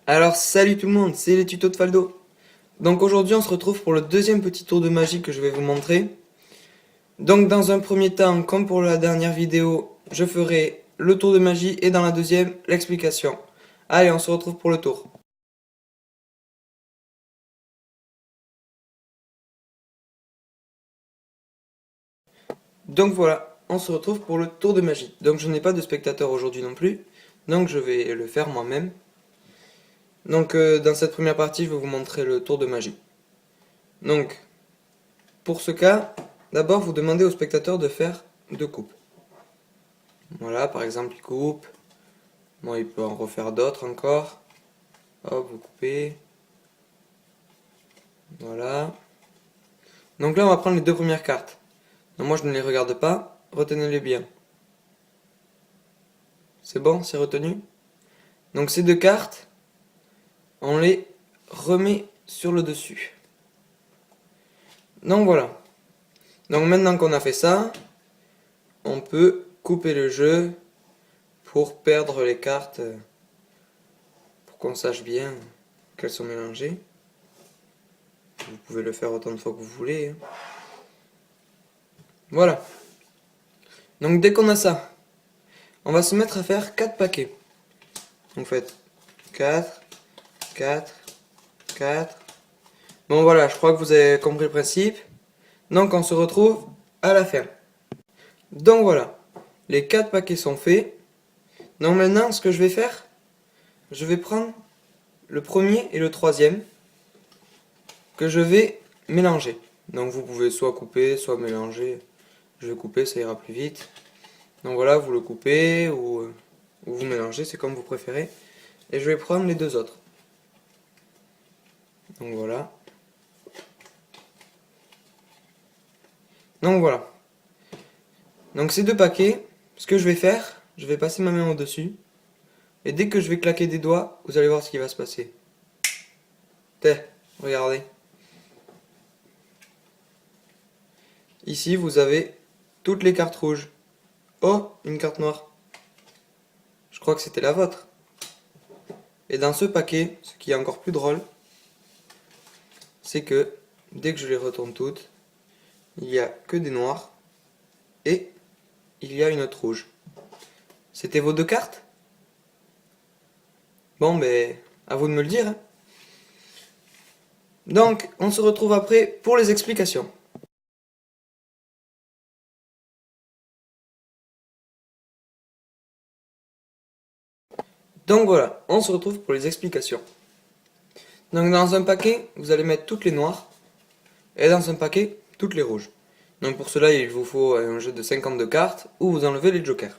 Alors salut tout le monde, c'est les tutos de Faldo. Donc aujourd'hui on se retrouve pour le deuxième petit tour de magie que je vais vous montrer. Donc dans un premier temps, comme pour la dernière vidéo, je ferai le tour de magie et dans la deuxième, l'explication. Allez, on se retrouve pour le tour. Donc voilà, on se retrouve pour le tour de magie. Donc je n'ai pas de spectateur aujourd'hui non plus, donc je vais le faire moi-même. Donc dans cette première partie, je vais vous montrer le tour de magie. Donc pour ce cas, d'abord vous demandez au spectateur de faire deux coupes. Voilà, par exemple, il coupe. Bon, il peut en refaire d'autres encore. Hop, vous coupez. Voilà. Donc là, on va prendre les deux premières cartes. Donc moi, je ne les regarde pas. Retenez-les bien. C'est bon, c'est retenu. Donc ces deux cartes, on les remet sur le dessus. Donc voilà. Donc maintenant qu'on a fait ça, on peut couper le jeu pour perdre les cartes, pour qu'on sache bien qu'elles sont mélangées. Vous pouvez le faire autant de fois que vous voulez, hein. Voilà. Donc dès qu'on a ça, on va se mettre à faire 4 paquets. Donc faites 4, 4, 4. Bon voilà, je crois que vous avez compris le principe. Donc on se retrouve à la fin. Donc voilà, les 4 paquets sont faits. Donc maintenant, ce que je vais faire, je vais prendre le premier et le troisième que je vais mélanger. Donc vous pouvez soit couper, soit mélanger. Je vais couper, ça ira plus vite. Donc voilà, vous le coupez ou vous mélangez, c'est comme vous préférez. Et je vais prendre les deux autres. Donc voilà. Donc voilà. Donc ces deux paquets, ce que je vais faire, je vais passer ma main au-dessus. Et dès que je vais claquer des doigts, vous allez voir ce qui va se passer. Regardez. Ici, vous avez toutes les cartes rouges. Oh, une carte noire. Je crois que c'était la vôtre. Et dans ce paquet, ce qui est encore plus drôle, c'est que dès que je les retourne toutes, il n'y a que des noirs et il y a une autre rouge. C'était vos deux cartes? Bon, ben, à vous de me le dire, hein. Donc, on se retrouve après pour les explications. Donc voilà, on se retrouve pour les explications. Donc dans un paquet, vous allez mettre toutes les noires, et dans un paquet, toutes les rouges. Donc pour cela, il vous faut un jeu de 52 cartes, où vous enlevez les jokers.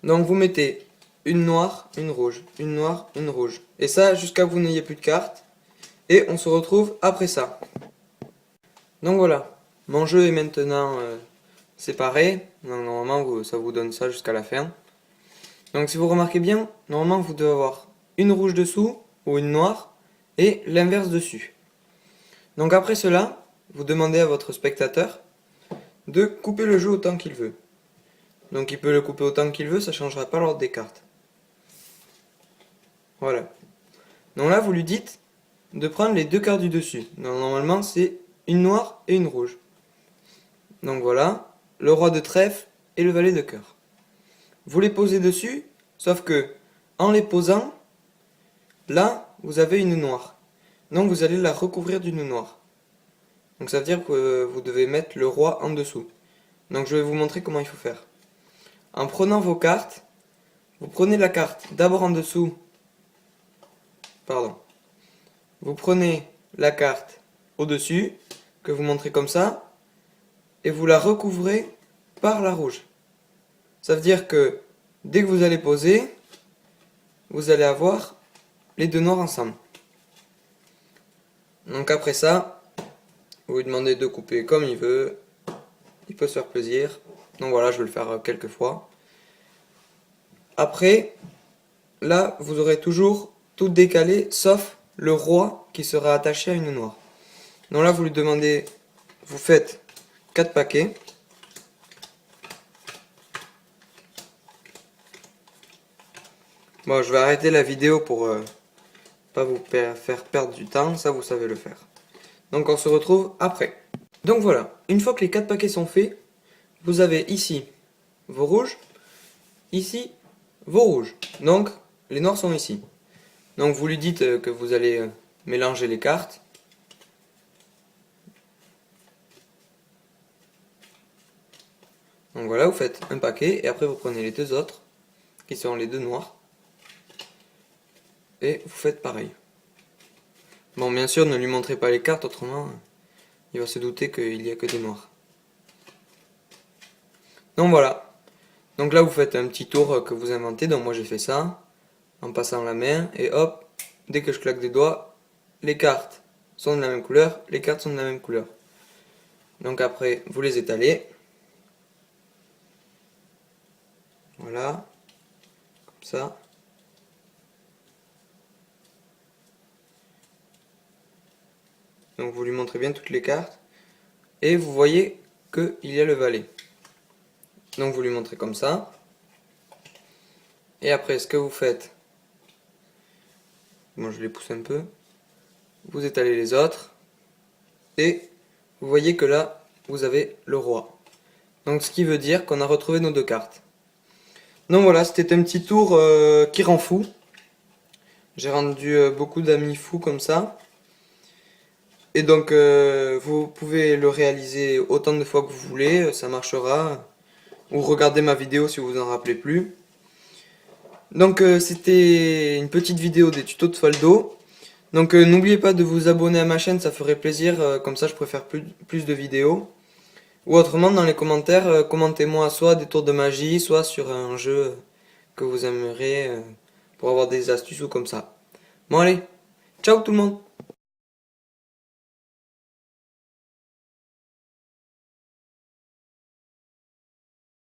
Donc vous mettez une noire, une rouge, une noire, une rouge. Et ça, jusqu'à ce que vous n'ayez plus de cartes. Et on se retrouve après ça. Donc voilà, mon jeu est maintenant séparé. Donc normalement, ça vous donne ça jusqu'à la fin. Donc si vous remarquez bien, normalement vous devez avoir une rouge dessous ou une noire et l'inverse dessus. Donc après cela, vous demandez à votre spectateur de couper le jeu autant qu'il veut. Donc il peut le couper autant qu'il veut, ça ne changera pas l'ordre des cartes. Voilà. Donc là vous lui dites de prendre les deux cartes du dessus. Donc normalement c'est une noire et une rouge. Donc voilà, le roi de trèfle et le valet de cœur. Vous les posez dessus, sauf que en les posant, là, vous avez une noire. Donc vous allez la recouvrir d'une noire. Donc ça veut dire que vous devez mettre le roi en dessous. Donc je vais vous montrer comment il faut faire. En prenant vos cartes, vous prenez la carte d'abord en dessous. Pardon. Vous prenez la carte au-dessus, que vous montrez comme ça, et vous la recouvrez par la rouge. Ça veut dire que dès que vous allez poser, vous allez avoir les deux noirs ensemble. Donc après ça, vous lui demandez de couper comme il veut. Il peut se faire plaisir. Donc voilà, je vais le faire quelques fois. Après, là, vous aurez toujours tout décalé, sauf le roi qui sera attaché à une noire. Donc là, vous lui demandez, vous faites 4 paquets. Bon, je vais arrêter la vidéo pour pas vous faire perdre du temps, ça vous savez le faire. Donc on se retrouve après. Donc voilà, une fois que les 4 paquets sont faits, vous avez ici vos rouges, ici vos rouges. Donc les noirs sont ici. Donc vous lui dites que vous allez mélanger les cartes. Donc voilà, vous faites un paquet et après vous prenez les 2 autres, qui sont les 2 noirs. Et vous faites pareil. Bon, bien sûr, ne lui montrez pas les cartes, autrement il va se douter qu'il n'y a que des noirs. Donc voilà. Donc là vous faites un petit tour que vous inventez, donc moi j'ai fait ça, en passant la main, et hop, dès que je claque des doigts, les cartes sont de la même couleur, les cartes sont de la même couleur. Donc après, vous les étalez. Voilà. Comme ça. Donc vous lui montrez bien toutes les cartes. Et vous voyez qu'il y a le valet. Donc vous lui montrez comme ça. Et après, ce que vous faites, bon, je les pousse un peu, vous étalez les autres, et vous voyez que là, vous avez le roi. Donc ce qui veut dire qu'on a retrouvé nos 2 cartes. Donc voilà, c'était un petit tour qui rend fou. J'ai rendu beaucoup d'amis fous comme ça. Et donc vous pouvez le réaliser autant de fois que vous voulez, ça marchera. Ou regardez ma vidéo si vous vous en rappelez plus. Donc c'était une petite vidéo des tutos de Faldo. Donc n'oubliez pas de vous abonner à ma chaîne, ça ferait plaisir, comme ça je pourrais faire plus de vidéos. Ou autrement dans les commentaires, commentez-moi soit des tours de magie, soit sur un jeu que vous aimeriez pour avoir des astuces ou comme ça. Bon allez, ciao tout le monde!